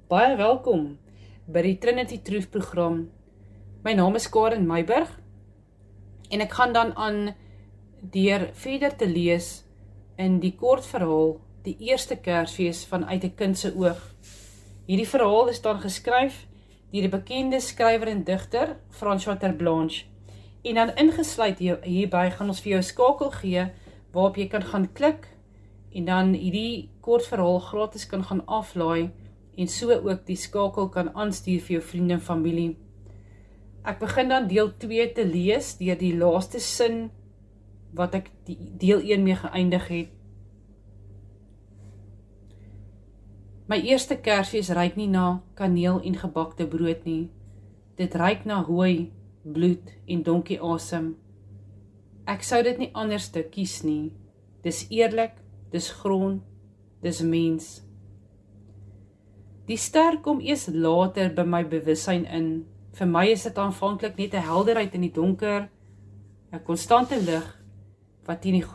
Baie welkom by die Trinity Truth program. My naam is Karen Meiburg en ek gaan dan aan deur verder te lees in die kort verhaal Die Eerste Kersfees vanuit 'n kind se oog. Hierdie verhaal is dan geskryf deur die bekende skrywer en digter François Terblanche. En dan ingesluit hierby gaan ons vir jou 'n skakel gee waarop jy kan gaan klik en dan hierdie kort verhaal gratis kan gaan aflaai en so ook die skakel kan aanstuur vir jou vriende en familie. Ek begin dan deel 2 te lees deur die laaste sin wat ek deel 1 mee geëindig het. My eerste Kersfees ruik nie na kaneel en gebakte brood nie. Dit ruik na hooi, bloed en donkie asem. Ek sou dit nie anders te kies nie. Dis eerlik, dis grond, dis mens. Die ster kom eers later by my bewussyn in. Vir my is dit aanvanklik net 'n helderheid in die donker, 'n konstante lig wat teen die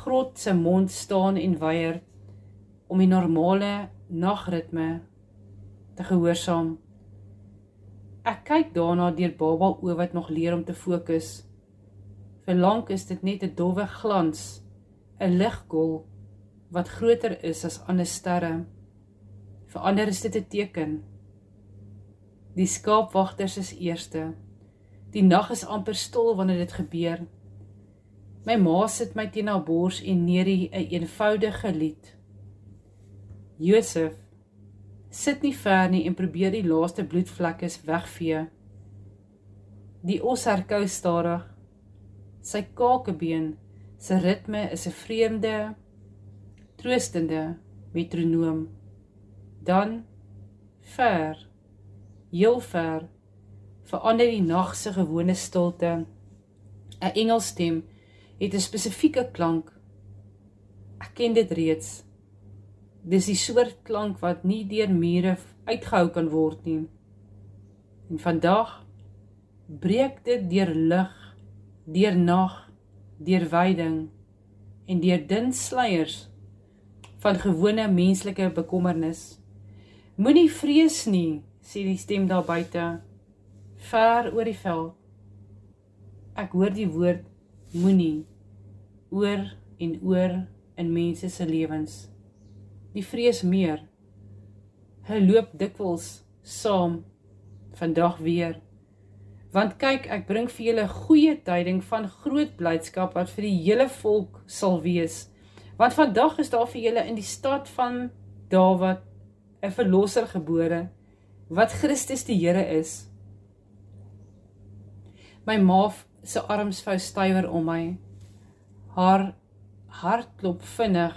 grot se mond staan en weier om die normale nagritme te gehoorsaam. Ek kyk daarna deur baba oë wat nog leer om te fokus. Vir lank is dit net 'n dowwe glans, 'n liggolf wat groter is as ander sterre. Vir ander is dit 'n teken. Die skaapwagters is eerste. Die nag is amper stil wanneer dit gebeur. My ma sit my teen haar bors en neerie 'n eenvoudige lied. Josef, sit nie ver nie en probeer die laaste bloedvlekkes wegvee. Die os herkou stadig. Sy kakebeen, sy ritme is 'n vreemde, troostende metronoom. Dan, ver, heel ver, verander die nag se gewone stilte. 'n Engelstem het 'n spesifieke klank. Ek ken dit reeds. Dis die soort klank wat nie deur mure uitgehou kan word nie. En vandag breek dit deur lig, deur nag, deur veiding en deur dun sluiers van gewone menslike bekommernis. Moenie vrees nie, sê die stem daar buite, ver oor die veld. Ek hoor die woord moenie, oor en oor in mense se lewens. Die vrees meer. Hy loop dikwels saam, vandag weer. Want kyk, ek bring vir julle goeie tyding van groot blydskap wat vir die hele volk sal wees. Want vandag is daar vir julle in die stad van Dawid 'n verlosser gebore, wat Christus die Here is. My ma se arms vou stywer om my. Haar hart klop vinnig,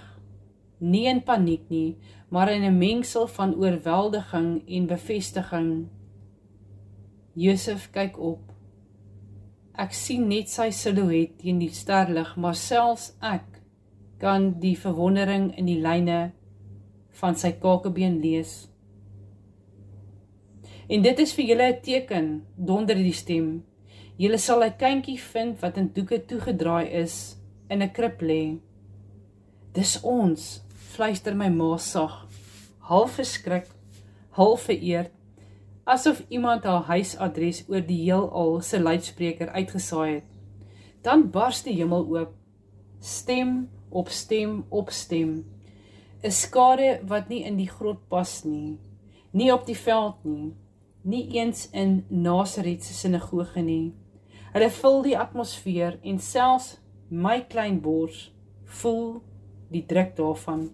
nie in paniek nie, maar in 'n mengsel van oorweldiging en bevestiging. Josef kyk op. Ek sien net sy silhouet teen die sterlig, maar selfs ek kan die verwondering in die lyne van sy kakebeen lees. En dit is vir julle 'n teken, donder die stem. Julle sal 'n kindjie vind wat in doeke toegedraai is, in 'n krib lê. Dis ons, fluister my ma sag, half verskrik, half vereerd, asof iemand haar huisadres oor die heelal se luidspreker uitgesaai het. Dan bars die hemel oop, stem op stem op stem. 'n Skare wat nie in die grot pas nie, nie op die veld nie, nie eens in Nasaret se sinagoge nie. Hulle vul die atmosfeer en selfs my klein bors voel die druk daarvan.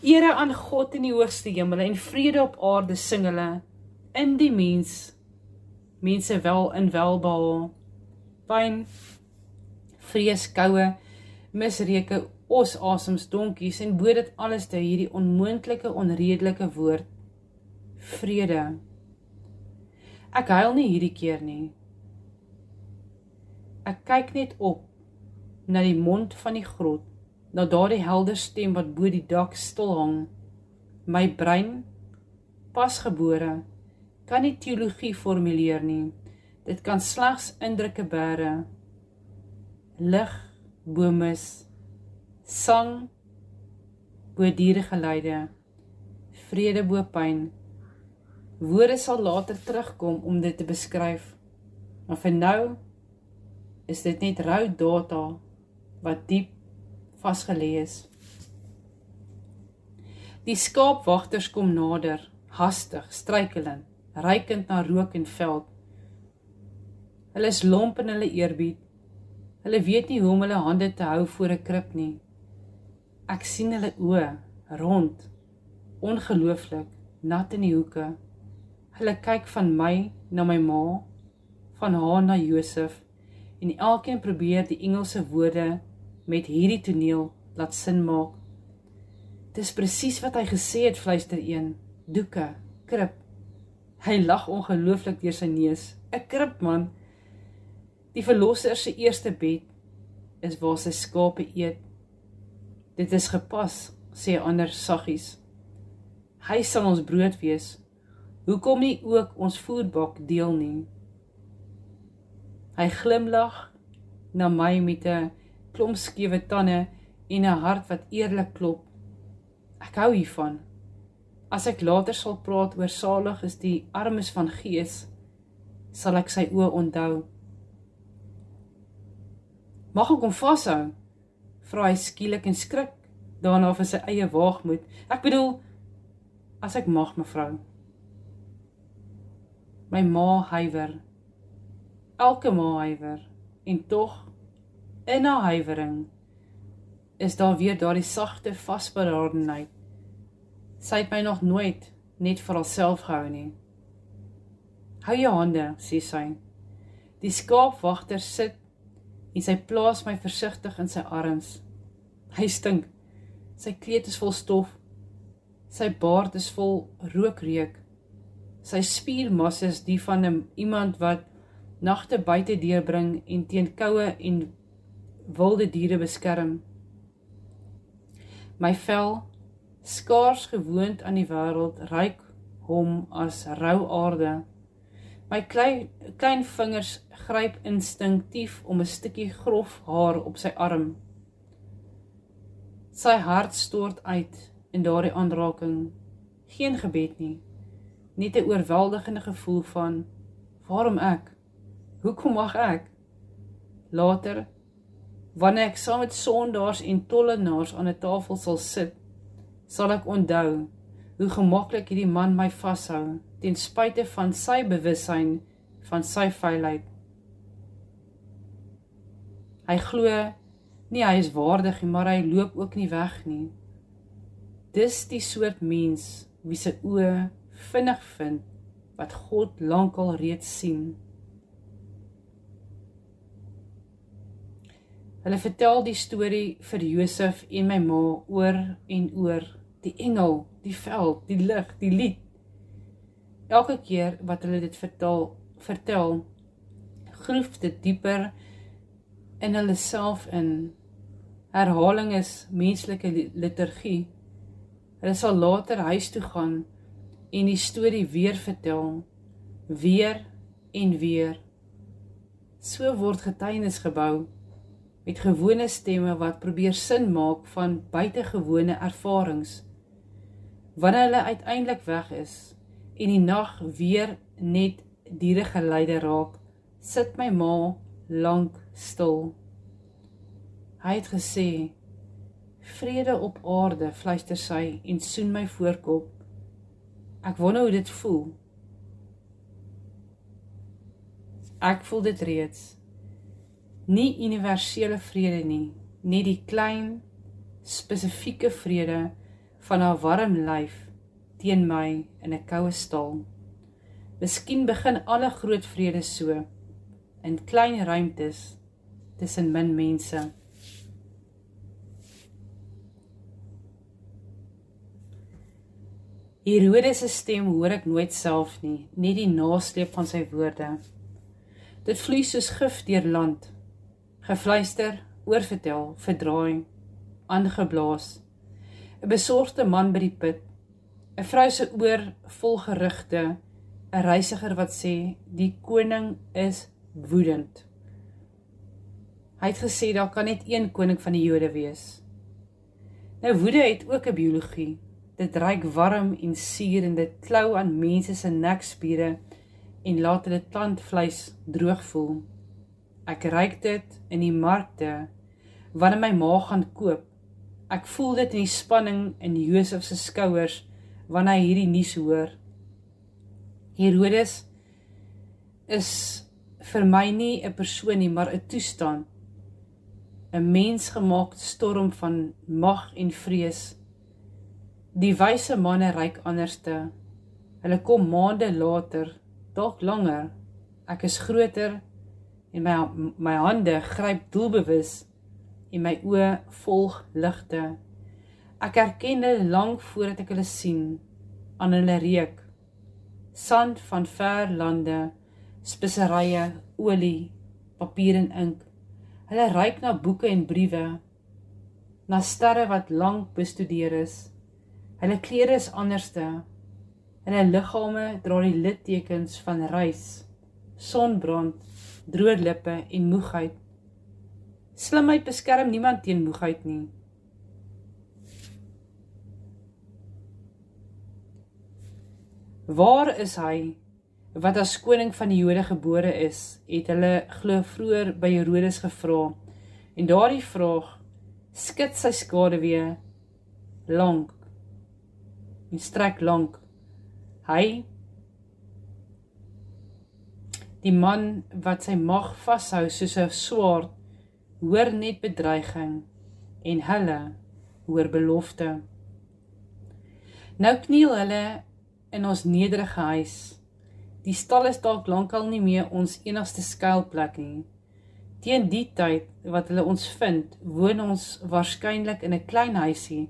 Ere aan God in die hoogste hemel en vrede op aarde sing hulle in die mense wel in welbehae. Pyn, vrees, koue, misreuke, osasems, donkies en bo dit alles te hierdie onmoontlike, onredelike woord, vrede. Ek huil nie hierdie keer nie. Ek kyk net op na die mond van die grot, na daardie helder stem wat bo die dak stil hang. My brein, pasgebore, kan nie teologie formuleer nie. Dit kan slegs indrukke bære. Lig bo mis, sang bo dieregeluide, vrede bo pyn, Woorde sal later terugkom om dit te beskryf, maar vir nou is dit net rou data wat diep vasgelê is. Die skaapwagters kom nader, hastig, struikelend, ruikend na rook en veld. Hulle is lomp in hulle eerbied. Hulle weet nie hoe om hulle hande te hou voor 'n krib nie. Ek sien hulle oë, rond, ongelooflik, nat in die hoeke. Hulle kyk van my na my ma, van haar na Josef, en elkeen probeer die Engelse woorde met hierdie toneel laat sin maak. Dis presies wat hy gesê het, fluister een. Doeke, krib. Hy lag ongelooflik deur sy neus. 'n Krib, man. Die verlosser se eerste bed is waar sy skape eet. Dit is gepas, sê 'n ander saggies. Hy sal ons brood wees. Hoekom nie ook ons voerbak deel nie? Hy glimlag na my met 'n klomp skewe tande en 'n hart wat eerlik klop. Ek hou hiervan. As ek later sal praat oor salig is die armes van gees, sal ek sy oë onthou. Mag ek hom vashou? Vra hy skielik en skrik daarna vir sy eie waagmoed. Ek bedoel, as ek mag, mevrou. My ma huiwer. Elke ma huiwer. En tog, in haar huiwering, is daar weer daardie sagte vasberadenheid. Sy het my nog nooit net vir haarself gehou nie. Hou jou hande, sê sy. Die skaapwagter sit en sy plaas my versigtig in sy arms. Hy stink. Sy kleed is vol stof. Sy baard is vol rookreuk. Sy spiermas is die van iemand wat nagte buite deurbring en teen koue en wilde diere beskerm. My vel, skaars gewoond aan die wêreld, ruik hom as rou aarde. My klein vingers gryp instinktief om 'n stukkie grof haar op sy arm. Sy hart stort uit in daardie aanraking. Geen gebed nie, net 'n oorweldigende gevoel van, waarom ek? Hoekom mag ek? Later, wanneer ek saam met sondaars en tollenaars aan 'n tafel sal sit, sal ek onthou hoe gemaklik hierdie man my vashou, ten spyte van sy bewussyn van sy vuilheid. Hy glo nie hy is waardig nie, maar hy loop ook nie weg nie. Dis die soort mens wie se oë vinnig vind wat God lankal reeds sien. Hulle vertel die storie vir Josef en my ma oor en oor. Die engel, die veld, die lig, die lied. Elke keer wat hulle dit vertel, groef dit dieper in hulle self in. Herhaling is menslike liturgie. Hulle sal later huis toe gaan en die storie weer vertel, weer en weer. So word getuienis gebou, met gewone stemme wat probeer sin maak van buitengewone ervarings. Wanneer hulle uiteindelik weg is, en die nag weer net dieregeleide raak, sit my ma lank stil. Hy het gesê, vrede op aarde, fluister sy en soen my voorkop. Ek wonder hoe dit voel. Ek voel dit reeds. Nie universele vrede nie, net die klein, spesifieke vrede van haar warm lyf teen my in 'n koue stal. Miskien begin alle groot vrede so, in klein ruimtes tussen min mense. Herodes se stem hoor ek nooit self nie, net die nasleep van sy woorde. Dit vloei soos gif deur land, gefluister, oorvertel, verdraai, aangeblaas. 'n besorgde man by die put, 'n vrou se oor vol gerugte, 'n reisiger wat sê, die koning is woedend. Hy het gesê, daar kan net een koning van die Jode wees. Nou woede het ook 'n biologie, Dit ruik warm en suur en dit klou aan mense se nekspiere en laat hulle tandvleis droog voel. Ek ruik dit in die markte, wanneer my ma gaan koop. Ek voel dit in die spanning in Josef se skouers, wanneer hy hierdie nuus hoor. Herodes is vir my nie 'n persoon nie, maar 'n toestand. 'n mensgemaakte storm van mag en vrees. Die wyse manne ryk anderste. Hulle kom maande later, dalk langer. Ek is groter en my hande gryp doelbewus en my oë volg ligte. Ek herken hulle lank voordat ek hulle sien, aan hulle reuk. Sand van ver lande, speserye, olie, papier en ink. Hulle ruik na boeke en briewe, na sterre wat lank bestudeer is. Hulle klere is anderste. Hulle liggame dra die littekens van reis, sonbrand, droë lippe en moegheid. Slimheid beskerm niemand teen moegheid nie. Waar is hy, wat as koning van die Jode gebore is, het hulle glo vroeër by Herodes gevra, en daardie vraag skud sy skaduwee lank, en strek lank. Hy, die man wat sy mag vashou soos 'n swaard, hoor net bedreiging, en hulle hoor belofte. Nou kniel hulle in ons nederige huis. Die stal is dalk lankal nie meer ons enigste skuilplek nie. Teen die tyd wat hulle ons vind, woon ons waarskynlik in 'n klein huisie,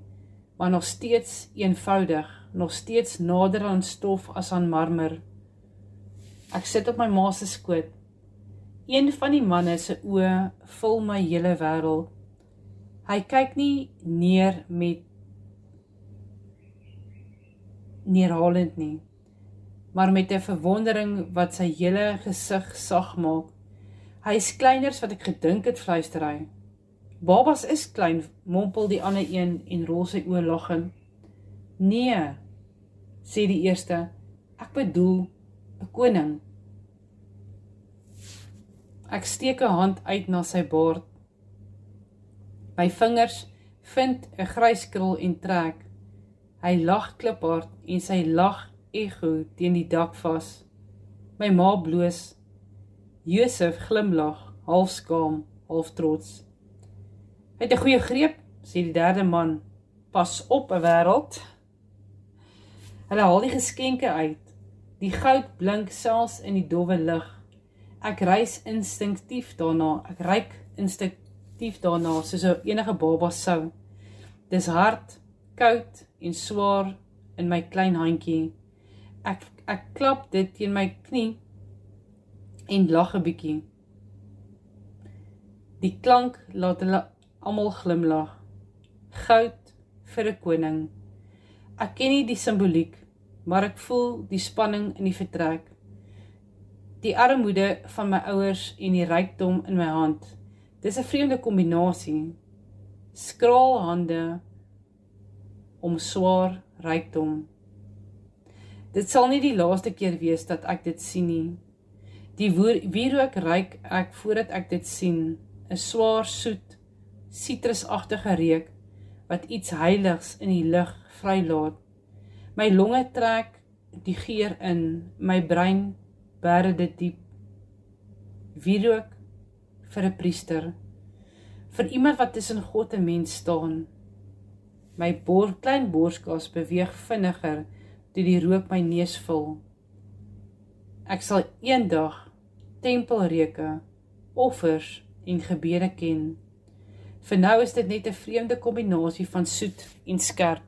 maar nog steeds eenvoudig, nog steeds nader aan stof as aan marmer. Ek sit op my ma se skoot. Een van die manne se oë vul my hele wêreld. Hy kyk nie neerhalend nie, maar met 'n verwondering wat sy hele gesig sag maak. Hy is kleiner as wat ek gedink het, fluister hy. Babas is klein, mompel die ander een en rol sy oë lagend. Nee, sê die eerste, ek bedoel 'n koning. Ek steek 'n hand uit na sy baard. My vingers vind 'n grys krul en trek. Hy lag kliphard en sy lag ego teen die dak vas. My ma bloos. Josef glimlag, half skaam, half trots. Hy het 'n goeie greep, sê die derde man. Pas op, 'n wêreld. Hulle haal die geskenke uit. Die goud blink selfs in die dowwe lig. Ek ruik instinktief daarna, soos enige baba sou. Dis hard, koud en swaar in my klein handjie. Ek klap dit teen my knie en lag 'n bietjie. Die klank laat hulle almal glimlag. Goud vir 'n koning. Ek ken nie die simboliek, maar ek voel die spanning in die vertrek. Die armoede van my ouers en die rykdom in my hand. Dis 'n vreemde kombinasie. Skraal hande om swaar rykdom. Dit sal nie die laaste keer wees dat ek dit sien nie. Die wierook ruik ek voordat ek dit sien. 'n swaar, soet, sitrusagtige reuk wat iets heiligs in die lug vrylaat. My longe trek die geur in, my brein bære dit diep. Wierook vir 'n priester, vir iemand wat tussen God en mens staan. My klein borskas beweeg vinniger toe die rook my neus vul. Ek sal eendag tempelreuke, offers en gebede ken. Vir nou is dit net 'n vreemde kombinasie van soet en skerp.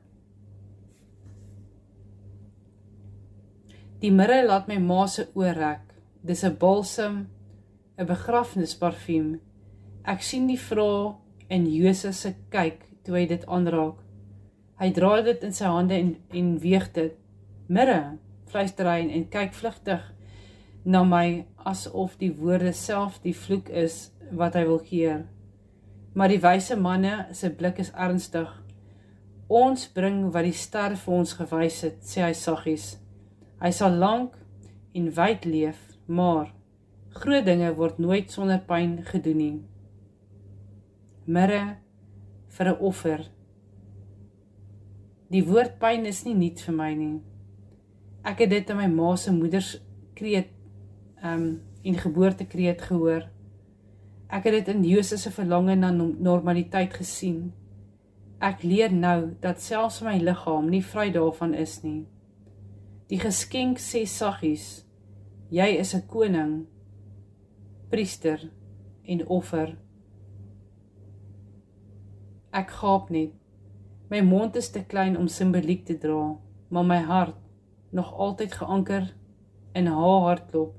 Die mirre laat my ma se oë rek. Dis 'n balsem, 'n begrafnisparfuum. Ek sien die vrae in Josef se kyk toe hy dit aanraak. Hy dra dit in sy hande en weeg dit. Mirre, fluister hy en kyk vlugtig na my asof die woorde self die vloek is wat hy wil keer. Maar die wyse manne se blik is ernstig. Ons bring wat die ster vir ons gewys het, sê hy saggies. Hy sal lank en wyd leef, maar groot dinge word nooit sonder pyn gedoen nie. Mirre vir 'n offer. Die woord pyn is nie nuut vir my nie. Ek het dit in my ma se moederskreet en geboortekreet gehoor. Ek het dit in Josef se verlange na normaliteit gesien. Ek leer nou dat selfs my liggaam nie vry daarvan is nie. Die geskenk sê saggies, jy is 'n koning, priester en offer. Ek gaap net. My mond is te klein om simboliek te dra, maar my hart, nog altyd geanker in haar hartklop,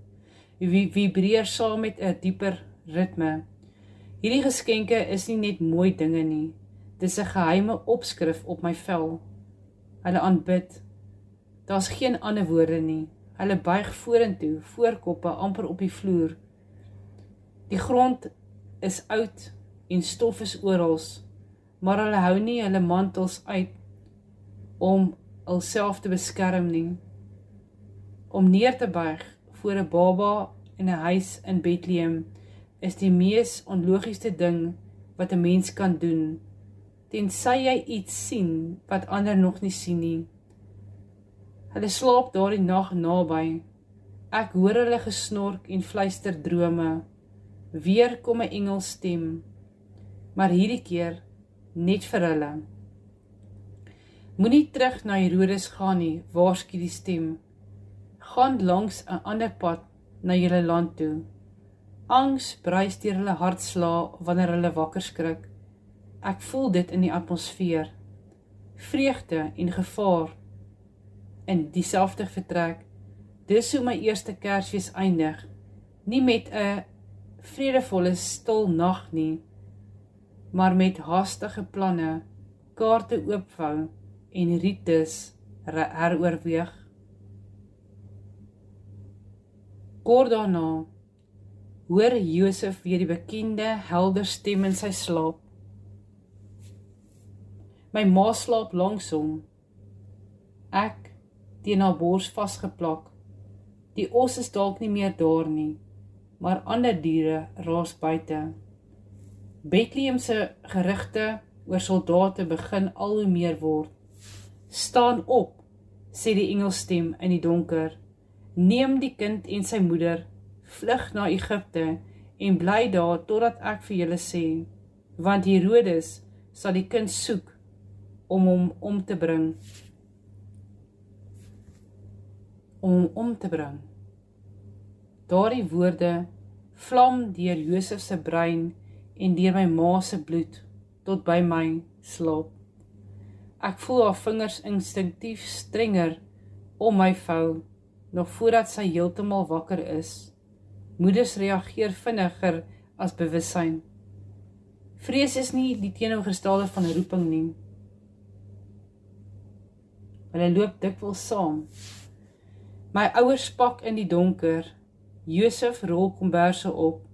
vibreer saam met 'n dieper ritme. Hierdie geskenke is nie net mooi dinge nie, dis 'n geheime opskrif op my vel. Hulle aanbid. Daar's geen ander woorde nie. Hulle buig vorentoe, voorkoppe amper op die vloer. Die grond is oud en stof is oral, maar hulle hou nie hulle mantels uit om hulself te beskerm nie. Om neer te buig voor 'n baba in 'n huis in Bethlehem is die mees onlogiesste ding wat 'n mens kan doen, tensy jy iets sien wat ander nog nie sien nie. Hulle slaap daardie nag naby. Ek hoor hulle gesnork en fluister drome. Weer kom 'n engelstem, maar hierdie keer net vir hulle. Moenie terug na Herodes gaan nie, waarsku die stem. Gaan langs 'n ander pad na julle land toe. Angs bruis deur hulle hartslaa wanneer hulle wakker skrik. Ek voel dit in die atmosfeer. Vreugde en gevaar in dieselfde vertrek. Dis hoe my eerste Kersfees eindig. Nie met 'n vredevolle stil nag nie, maar met haastige planne, kaarte oopvou en rites heroorweeg. Kort daarna hoor Josef weer die bekende helder stem in sy slaap. My ma slaap langs hom. Ek teen haar bors vasgeplak. Die os is dalk nie meer daar nie, maar ander diere raas buite. Bethlehem se gerugte oor soldate begin al hoe meer word. Staan op, sê die engelstem in die donker. Neem die kind en sy moeder, vlug na Egipte en bly daar totdat ek vir julle sê, want Herodes sal die kind soek om hom om te bring. Daardie woorde vlam deur Josef se brein en deur my ma se bloed tot by my slaap. Ek voel haar vingers instinktief strenger om my vou, nog voordat sy heeltemal wakker is. Moeders reageer vinniger as bewussyn. Vrees is nie die teenoorgestelde van 'n roeping nie. Hulle loop dikwels saam. My ouers pak in die donker. Josef rol komberse op,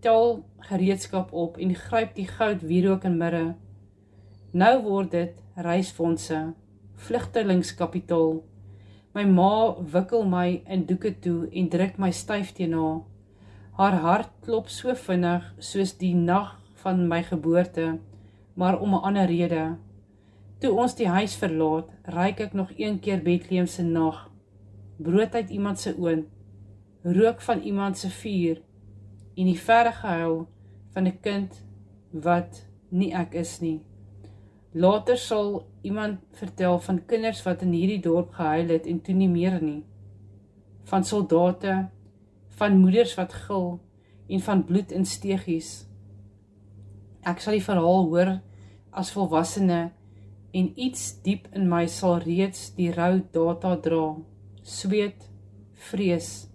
tel gereedskap op en gryp die goud, wierook en mirre. Nou word dit reisfondse, vlugtelingskapitaal. My ma wikkel my in doeke toe en druk my styf teen haar. Haar hart klop so vinnig soos die nag van my geboorte, maar om 'n ander rede. Toe ons die huis verlaat, ruik ek nog een keer Bethlehem se nag. Brood uit iemand se oond, rook van iemand se vuur en die verre gehuil van 'n kind wat nie ek is nie. Later sal iemand vertel van kinders wat in hierdie dorp gehuil het en toe nie meer nie. Van soldate, van moeders wat gil en van bloed in steegies. Ek sal die verhaal hoor as volwassene en iets diep in my sal reeds die rou data dra. Sweet, vrees,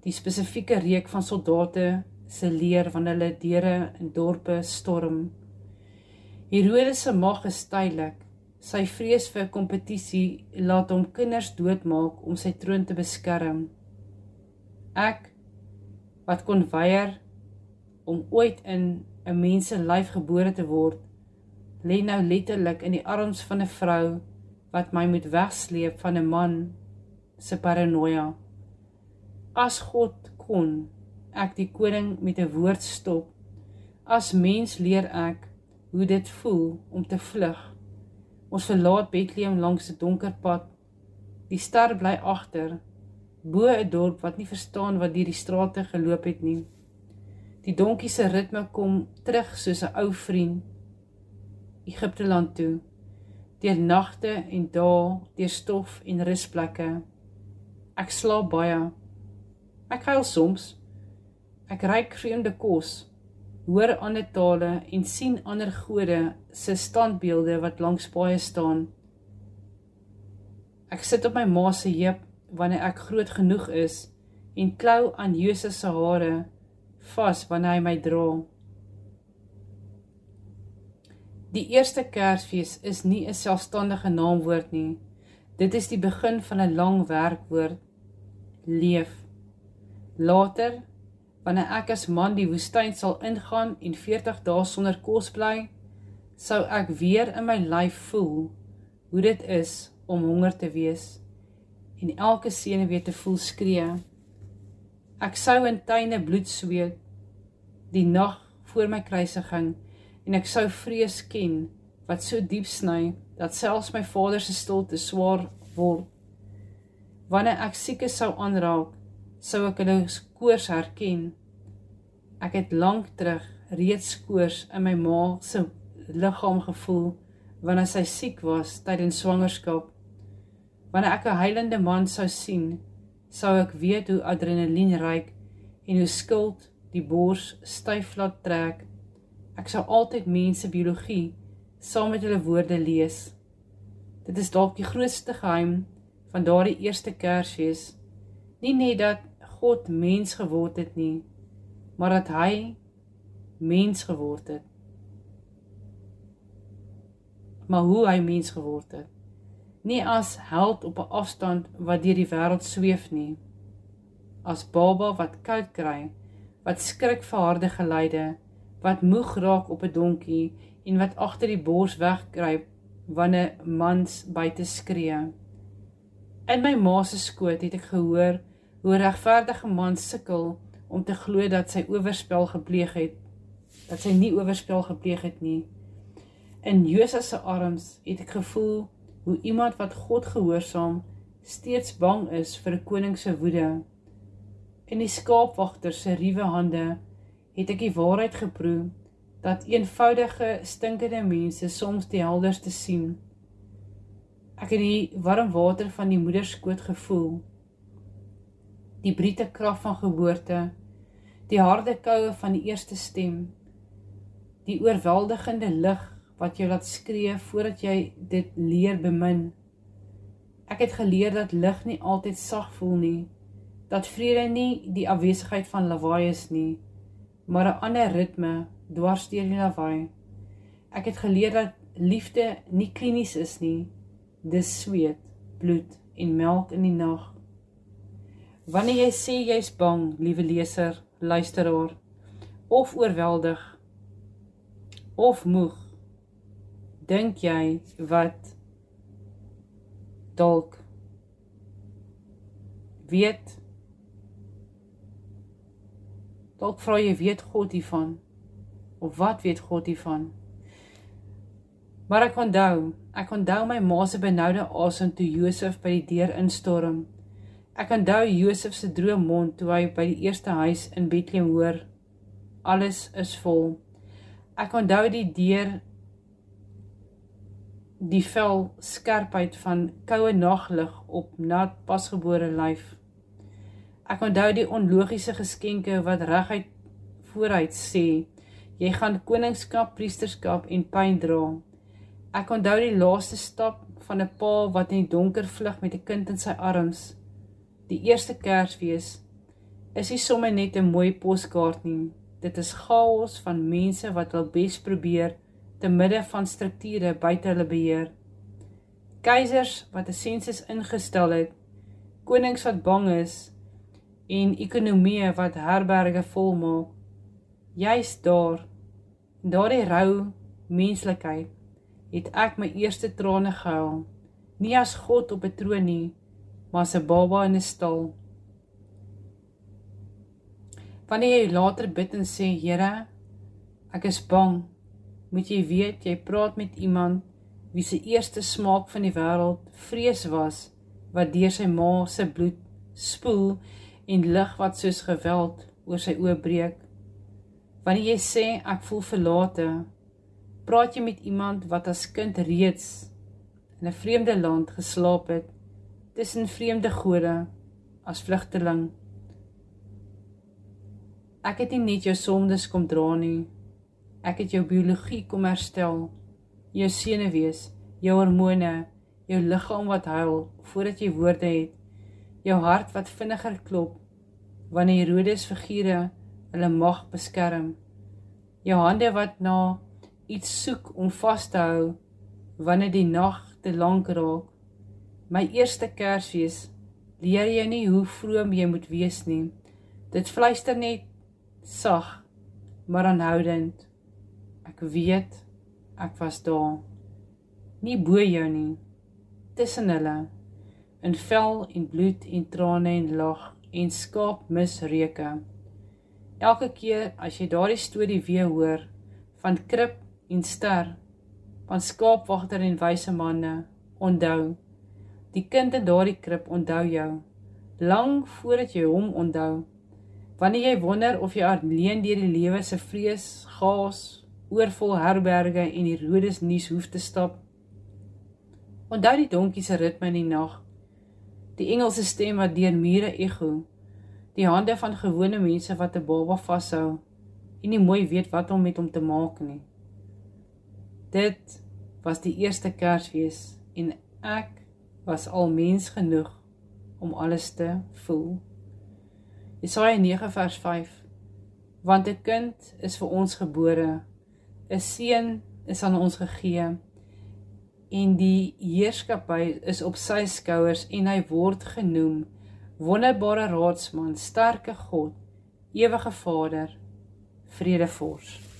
die spesifieke reuk van soldate se leer wanneer hulle deure in dorpe storm. Herodes se mag is tydelik. Sy vrees vir kompetisie laat hom kinders doodmaak om sy troon te beskerm. Ek, wat kon weier om ooit in 'n mens se lyf gebore te word, lê nou letterlik in die arms van 'n vrou wat my moet wegsleep van 'n man se paranoia. As God kon ek die koning met 'n woord stop, as mens leer ek hoe dit voel om te vlug. Ons verlaat Bethlehem langs 'n donker pad, die ster bly agter, bo 'n dorp wat nie verstaan wat deur die strate geloop het nie. Die donkie se ritme kom terug soos 'n ou vriend, Egipte land toe, deur nagte en dae, deur stof en rusplekke. Ek slaap baie, ek huil soms, ek ruik vreemde kos, hoor ander tale en sien ander gode se standbeelde wat langs paaie staan. Ek sit op my ma se heup wanneer ek groot genoeg is en klou aan Jesus se hare vas wanneer hy my dra. Die eerste Kersfees is nie 'n selfstandige naamwoord nie. Dit is die begin van 'n lang werkwoord, leef. Later, wanneer ek as man die woestyn sal ingaan en 40 dae sonder kos bly, sou ek weer in my lyf voel hoe dit is om honger te wees en elke senuwee te voel skree. Ek sou in tuine bloed sweet die nag voor my kruisiging en ek sou vrees ken wat so diep sny dat selfs my vader se stilte swaar word. Wanneer ek siekes sou aanraak, sou ek hulle koors herken. Ek het lank terug reeds koors in my ma se liggaam gevoel wanneer sy siek was tydens swangerskap. Wanneer ek 'n huilende man sou sien, sou ek weet hoe adrenalien ruik en hoe skuld die bors styf laat trek. Ek sou altyd mense biologie saam met hulle woorde lees. Dit is dalk die grootste geheim van daardie eerste Kersfees. Nie net dat God mens geword het nie, maar dat hy mens geword het. Maar hoe hy mens geword het. Nie as held op 'n afstand wat deur die wêreld sweef nie. As baba wat koud kry, wat skrik vir harde geluide, wat moeg raak op 'n donkie en wat agter die bors wegkruip wanneer mans buite skree. In my ma se skoot het ek gehoor hoe 'n regverdige man sukkel om te glo dat sy oorspel gepleeg het, dat sy nie oorspel gepleeg het nie. In Jesus se arms het ek gevoel hoe iemand wat God gehoorsaam steeds bang is vir 'n koning se woede. In die skaapwagter se ruwe hande het ek die waarheid geproe dat eenvoudige, stinkende mense soms die helderste sien. Ek het die warm water van die moederskoot gevoel, die briete krag van geboorte, die harde koue van die eerste stem, die oorweldigende lig wat jou laat skree voordat jy dit leer bemin. Ek het geleer dat lig nie altyd sag voel nie, dat vrede nie die afwesigheid van lawaai is nie, maar 'n ander ritme dwars deur die lawaai. Ek het geleer dat liefde nie klinies is nie, dis sweet, bloed en melk in die nag. Wanneer jy sê jy's bang, liewe leser, luisteraar, of oorweldig, of moeg, dink jy wat dalk weet, dalk vra jy, weet God hiervan, of wat weet God hiervan? Maar ek onthou my ma se benoude asem toe Josef by die deur instorm. Ek onthou Josef se droommond toe hy by die eerste huis in Bethlehem hoor, alles is vol. Ek onthou die deur, die vel skerpheid van koue naglig op nat pasgebore lyf. Ek onthou die onlogiese geskenke wat reguit vooruit sê, jy gaan koningskap, priesterskap en pyn dra. Ek onthou die laaste stap van 'n pa wat in die donker vlug met 'n kind in sy arms. Die eerste Kersfees is nie sommer net 'n mooi poskaart nie. Dit is chaos van mense wat hul bes probeer te midde van strukture buite hulle beheer. Keisers wat 'n sensus ingestel het, konings wat bang is en ekonomieë wat herberge volmaak. Juist daardie rou menslikheid het ek my eerste trane gehuil, nie as God op 'n troon nie, maar as 'n baba in 'n stal. Wanneer jy later bid en sê, Here, ek is bang, moet jy weet, jy praat met iemand wie se eerste smaak van die wêreld vrees was, wat deur sy ma se bloed spoel en lig wat soos geweld oor sy oë breek. Wanneer jy sê, ek voel verlate, praat jy met iemand wat as kind reeds in 'n vreemde land geslaap het, tussen vreemde gode, as vlugteling. Ek het nie net jou sondes kom dra nie, ek het jou biologie kom herstel, jou senuwees, jou hormone, jou liggaam wat huil, voordat jy woorde het, jou hart wat vinniger klop, wanneer Herodes figure hulle mag beskerm, jou hande wat na iets soek om vas te hou, wanneer die nag te lank raak. My eerste Kersfees leer jy nie hoe vroom jy moet wees nie, dit fluister net sag, maar aanhoudend. Ek weet, ek was daar, nie bo jou nie, tussen hulle, in vel en bloed en trane en lag en skaap misreuke. Elke keer as jy daardie storie weer hoor, van krib en ster, van skaapwagter en wyse manne, onthou, die kind in daardie krib onthou jou, lang voordat jy hom onthou. Wanneer jy wonder of jy alleen deur die lewe se vrees, gaas, oorvol herberge en die Herodes nuus hoef te stap. Onthou die donkie se ritme in die nag, die Engelse stem wat deur mure echo, die hande van gewone mense wat 'n baba vashou en nie mooi weet wat om met hom te maak nie. Dit was die eerste Kersfees en ek was al mens genoeg om alles te voel. Jesaja 9 vers 5. Want 'n kind is vir ons gebore, 'n seun is aan ons gegee, en die heerskappy is op sy skouers en hy word genoem Wonderbare Raadsman, Sterke God, Ewige Vader, Vredevors.